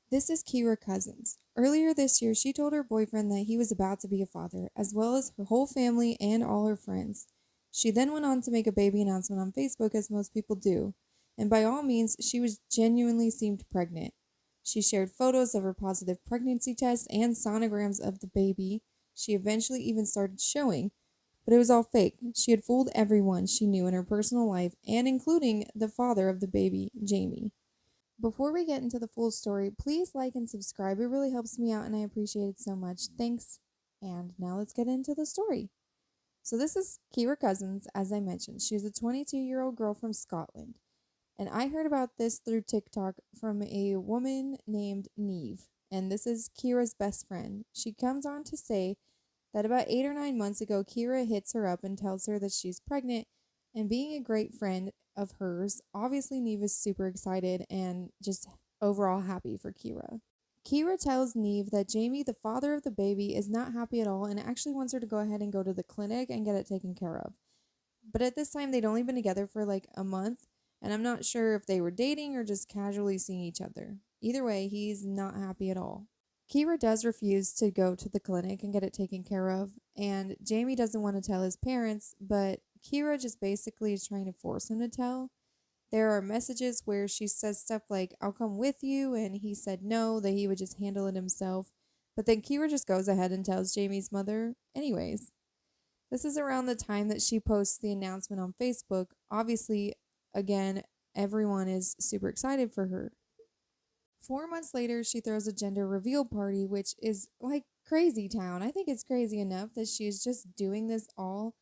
This is Kira Cousins. Earlier this year, she told her boyfriend that he was about to be a father, as well as her whole family and all her friends. She then went on to make a baby announcement on Facebook, as most people do, and by all means, she was genuinely seemed pregnant. She shared photos of her positive pregnancy test and sonograms of the baby. She eventually even started showing, but it was all fake. She had fooled everyone she knew in her personal life, and including the father of the baby, Jamie. Before we get into the full story, please like and subscribe. It really helps me out and I appreciate it so much. Thanks. And now let's get into the story. So, this is Kira Cousins, as I mentioned. She's a 22-year-old girl from Scotland. And I heard about this through TikTok from a woman named Neve. And this is Kira's best friend. She comes on to say that about 8 or 9 months ago, Kira hits her up and tells her that she's pregnant. And being a great friend of hers, obviously Neve is super excited and just overall happy for Kira. Kira tells Neve that Jamie, the father of the baby, is not happy at all and actually wants her to go ahead and go to the clinic and get it taken care of. But at this time, they'd only been together for like a month, and I'm not sure if they were dating or just casually seeing each other. Either way, he's not happy at all. Kira does refuse to go to the clinic and get it taken care of, and Jamie doesn't want to tell his parents, but Kira just basically is trying to force him to tell. There are messages where she says stuff like, I'll come with you, and he said no, that he would just handle it himself. But then Kira just goes ahead and tells Jamie's mother, anyways. This is around the time that she posts the announcement on Facebook. Obviously, again, everyone is super excited for her. 4 months later, she throws a gender reveal party, which is like crazy town. I think it's crazy enough that she's just doing this all,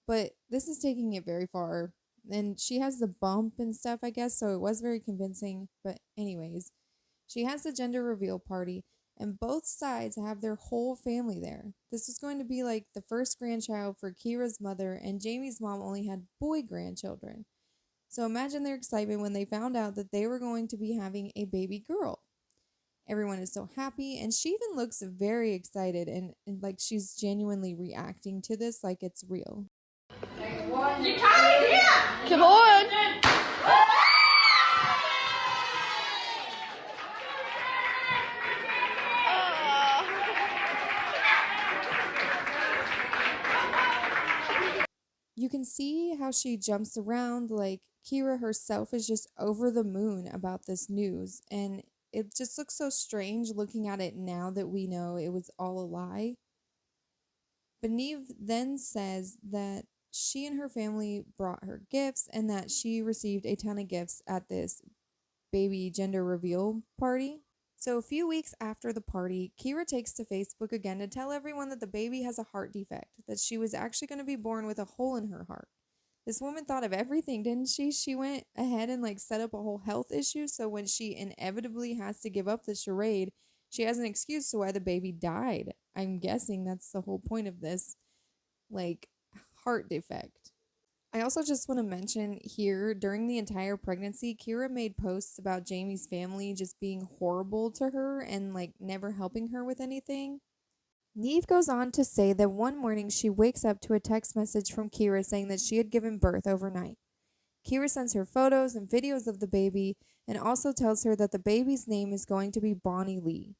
but this is taking it very far. And she has the bump and stuff, I guess, so it was very convincing. But, anyways, she has the gender reveal party, and both sides have their whole family there. This was going to be like the first grandchild for Kira's mother, and Jamie's mom only had boy grandchildren. So imagine their excitement when they found out that they were going to be having a baby girl. Everyone is so happy, and she even looks very excited and like she's genuinely reacting to this like it's real. You tired? Yeah. Come on. You can see how she jumps around, like Kira herself is just over the moon about this news, and it just looks so strange looking at it now that we know it was all a lie. But Neve then says that she and her family brought her gifts and that she received a ton of gifts at this baby gender reveal party. So, a few weeks after the party, Kira takes to Facebook again to tell everyone that the baby has a heart defect, that she was actually going to be born with a hole in her heart. This woman thought of everything, didn't she? She went ahead and like set up a whole health issue, so when she inevitably has to give up the charade, she has an excuse to why the baby died. I'm guessing that's the whole point of this, like, heart defect. I also just want to mention here during the entire pregnancy, Kira made posts about Jamie's family just being horrible to her and like never helping her with anything. Neve goes on to say that one morning she wakes up to a text message from Kira saying that she had given birth overnight. Kira sends her photos and videos of the baby and also tells her that the baby's name is going to be Bonnie Lee.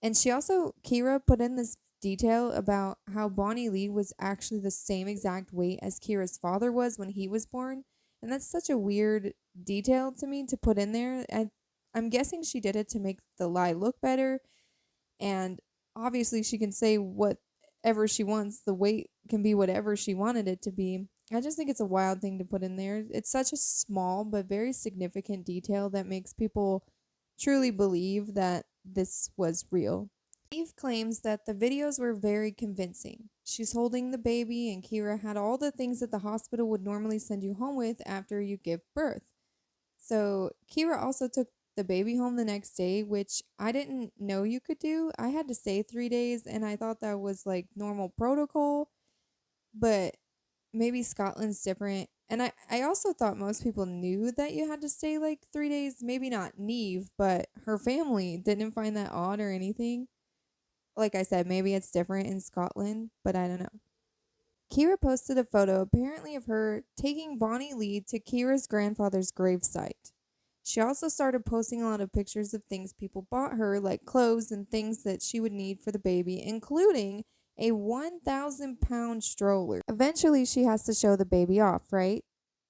And Kira put in this detail about how Bonnie Lee was actually the same exact weight as Kira's father was when he was born. And that's such a weird detail to me to put in there. I'm guessing she did it to make the lie look better. And obviously, she can say whatever she wants. The weight can be whatever she wanted it to be. I just think it's a wild thing to put in there. It's such a small but very significant detail that makes people truly believe that this was real. Eve claims that the videos were very convincing. She's holding the baby, and Kira had all the things that the hospital would normally send you home with after you give birth. So, Kira also took the baby home the next day, which I didn't know you could do. I had to stay 3 days, and I thought that was like normal protocol, but maybe Scotland's different. And I also thought most people knew that you had to stay like 3 days. Maybe not Neve, but her family didn't find that odd or anything. Like I said, maybe it's different in Scotland, but I don't know. Kira posted a photo apparently of her taking Bonnie Lee to Kira's grandfather's gravesite. She also started posting a lot of pictures of things people bought her, like clothes and things that she would need for the baby, including a 1,000-pound stroller. Eventually, she has to show the baby off, right?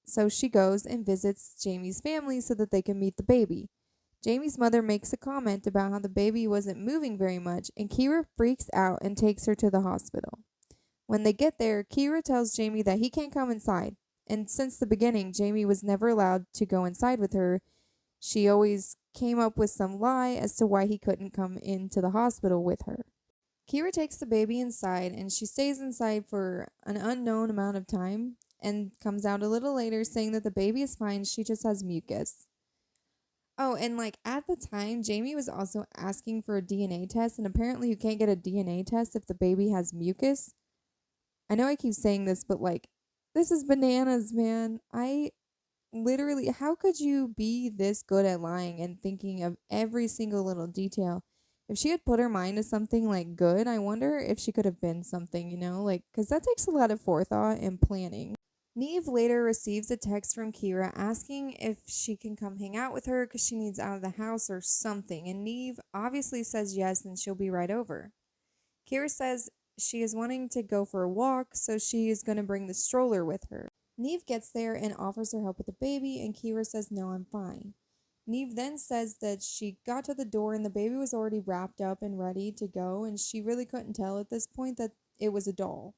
So she goes and visits Jamie's family so that they can meet the baby. Jamie's mother makes a comment about how the baby wasn't moving very much, and Kira freaks out and takes her to the hospital. When they get there, Kira tells Jamie that he can't come inside. And since the beginning, Jamie was never allowed to go inside with her. She always came up with some lie as to why he couldn't come into the hospital with her. Kira takes the baby inside and she stays inside for an unknown amount of time and comes out a little later saying that the baby is fine, she just has mucus. Oh, and like at the time, Jamie was also asking for a DNA test, and apparently you can't get a DNA test if the baby has mucus. I know I keep saying this, but like, this is bananas, man. I literally, how could you be this good at lying and thinking of every single little detail? If she had put her mind to something like good, I wonder if she could have been something, like, because that takes a lot of forethought and planning. Neve later receives a text from Kira asking if she can come hang out with her because she needs out of the house or something, and Neve obviously says yes and she'll be right over. Kira says she is wanting to go for a walk, so she is going to bring the stroller with her. Neve gets there and offers her help with the baby, and Kira says, "No, I'm fine." Neve then says that she got to the door and the baby was already wrapped up and ready to go, and she really couldn't tell at this point that it was a doll.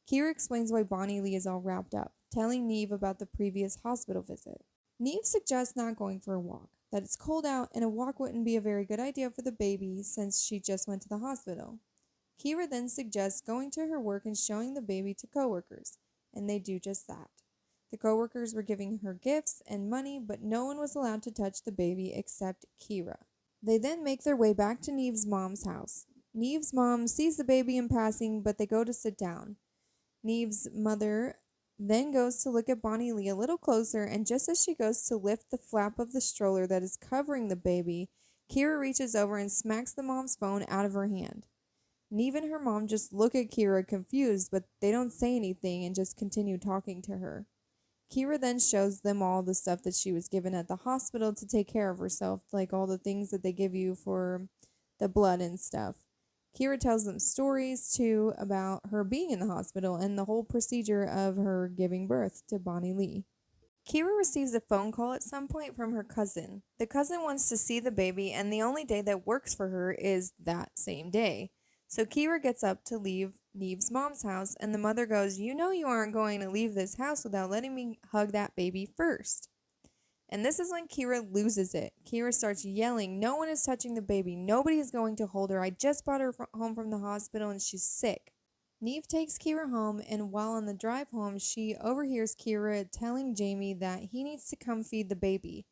Kira explains why Bonnie Lee is all wrapped up, telling Neve about the previous hospital visit. Neve suggests not going for a walk, that it's cold out and a walk wouldn't be a very good idea for the baby since she just went to the hospital. Kira then suggests going to her work and showing the baby to coworkers, and they do just that. The coworkers were giving her gifts and money, but no one was allowed to touch the baby except Kira. They then make their way back to Neve's mom's house. Neve's mom sees the baby in passing, but they go to sit down. Neve's mother then goes to look at Bonnie Lee a little closer, and just as she goes to lift the flap of the stroller that is covering the baby, Kira reaches over and smacks the mom's phone out of her hand. Neve and her mom just look at Kira confused, but they don't say anything and just continue talking to her. Kira then shows them all the stuff that she was given at the hospital to take care of herself, like all the things that they give you for the blood and stuff. Kira tells them stories, too, about her being in the hospital and the whole procedure of her giving birth to Bonnie Lee. Kira receives a phone call at some point from her cousin. The cousin wants to see the baby, and the only day that works for her is that same day. So Kira gets up to leave Neve's mom's house, and the mother goes, "You know you aren't going to leave this house without letting me hug that baby first." And this is when Kira loses it. Kira starts yelling, "No one is touching the baby. Nobody is going to hold her. I just brought her home from the hospital and she's sick." Neve takes Kira home, and while on the drive home, she overhears Kira telling Jamie that he needs to come feed the baby.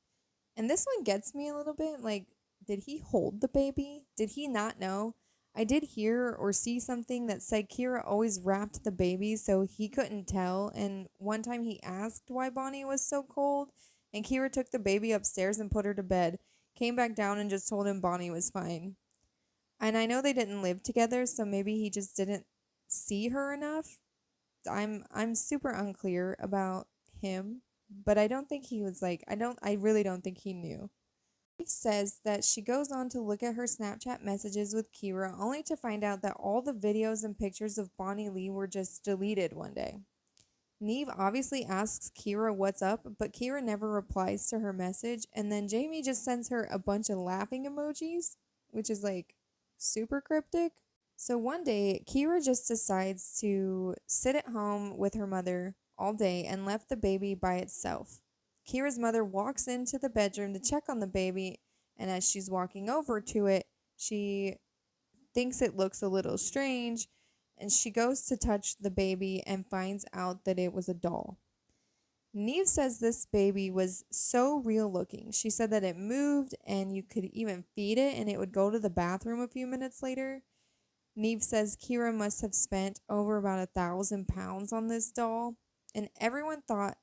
And this one gets me a little bit. Like, did he hold the baby? Did he not know? I did hear or see something that said Kira always wrapped the baby so he couldn't tell. And one time he asked why Bonnie was so cold, and Kira took the baby upstairs and put her to bed, came back down and just told him Bonnie was fine. And I know they didn't live together, so maybe he just didn't see her enough. I'm super unclear about him, but I don't think he was like, I really don't think he knew. Eve says that she goes on to look at her Snapchat messages with Kira only to find out that all the videos and pictures of Bonnie Lee were just deleted one day. Neve obviously asks Kira what's up, but Kira never replies to her message, and then Jamie just sends her a bunch of laughing emojis, which is like super cryptic. So one day, Kira just decides to sit at home with her mother all day and left the baby by itself. Kira's mother walks into the bedroom to check on the baby, and as she's walking over to it, she thinks it looks a little strange, and she goes to touch the baby and finds out that it was a doll. Neve says this baby was so real looking. She said that it moved and you could even feed it and it would go to the bathroom a few minutes later. Neve says Kira must have spent over about 1,000 pounds on this doll, and everyone thought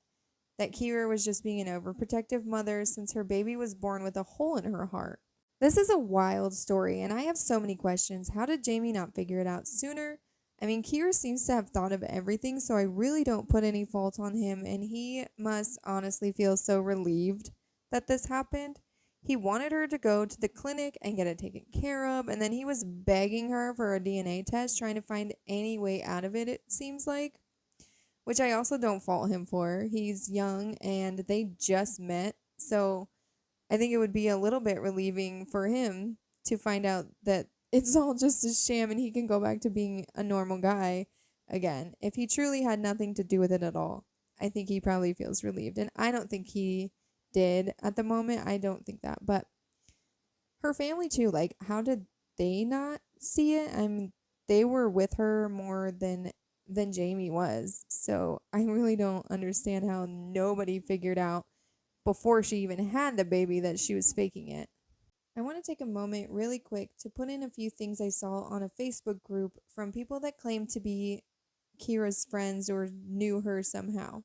that Kira was just being an overprotective mother since her baby was born with a hole in her heart. This is a wild story, and I have so many questions. How did Jamie not figure it out sooner? I mean, Kira seems to have thought of everything, so I really don't put any fault on him, and he must honestly feel so relieved that this happened. He wanted her to go to the clinic and get it taken care of, and then he was begging her for a DNA test, trying to find any way out of it, it seems like, which I also don't fault him for. He's young and they just met, so I think it would be a little bit relieving for him to find out that it's all just a sham and he can go back to being a normal guy again. If he truly had nothing to do with it at all, I think he probably feels relieved. And I don't think he did at the moment. I don't think that. But her family too, like, how did they not see it? I mean, they were with her more than Jamie was. So I really don't understand how nobody figured out before she even had the baby that she was faking it. I want to take a moment really quick to put in a few things I saw on a Facebook group from people that claim to be Kira's friends or knew her somehow.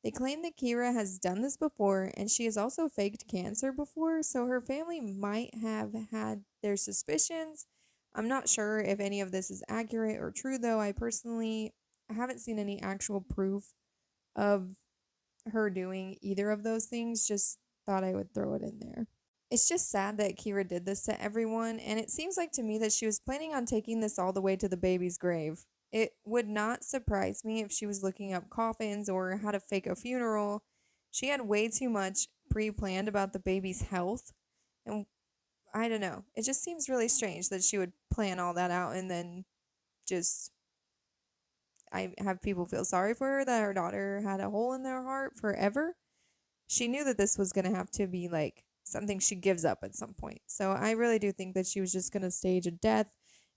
They claim that Kira has done this before and she has also faked cancer before, so her family might have had their suspicions. I'm not sure if any of this is accurate or true, though. I haven't seen any actual proof of her doing either of those things, just thought I would throw it in there. It's just sad that Kira did this to everyone, and it seems like to me that she was planning on taking this all the way to the baby's grave. It would not surprise me if she was looking up coffins or how to fake a funeral. She had way too much pre-planned about the baby's health, and I don't know. It just seems really strange that she would plan all that out and then just I have people feel sorry for her that her daughter had a hole in their heart forever. She knew that this was going to have to be like something she gives up at some point. So I really do think that she was just going to stage a death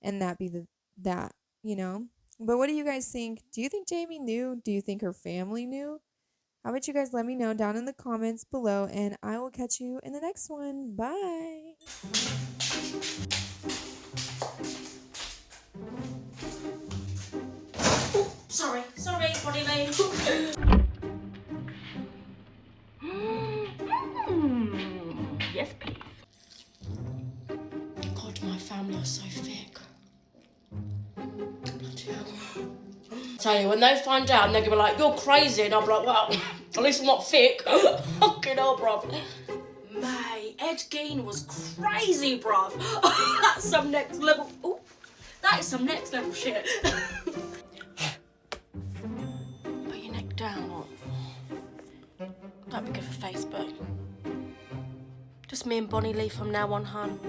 and that be that, you know? But what do you guys think? Do you think Jamie knew? Do you think her family knew? How about you guys let me know down in the comments below, and I will catch you in the next one. Bye. Sorry, what do you mean? Yes, please. God, my family are so thick. Bloody hell. Tell you, when they find out, they're gonna be like, "You're crazy," and I'll be like, "Well, at least I'm not thick." Fucking hell, bruv. Mate, Ed Gein was crazy, bruv. That's some next level. Ooh, that is some next level shit. Put your neck down, what? That'd be good for Facebook. Just me and Bonnie Lee from now on, hun.